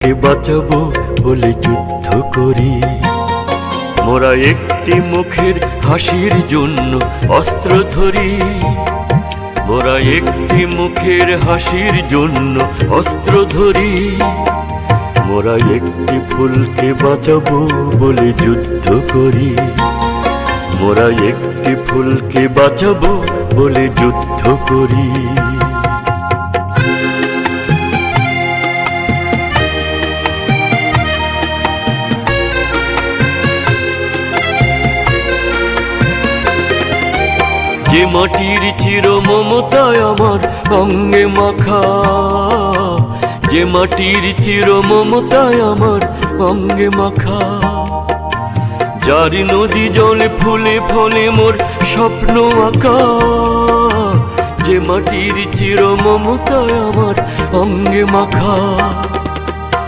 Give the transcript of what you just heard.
ফুলকে বাঁচাবো বলে যুদ্ধ করি। মোরা একটি মুখের হাসির জন্য অস্ত্র ধরি। মোরা একটি মুখের হাসির জন্য অস্ত্র ধরি। মোরা একটি ফুলকে বাঁচাবো বলে যুদ্ধ করি। মোরা একটি ফুলকে বাঁচাবো বলে যুদ্ধ করি। যে মাটির চির মমতায় আমার অঙ্গে মাখা, যে মাটির চির মমতায় আমার অঙ্গে মাখা, যার নদী জলে ফুলে ফলে মোর স্বপ্ন আঁকা। যে মাটির চির মমতায় আমার অঙ্গে মাখা,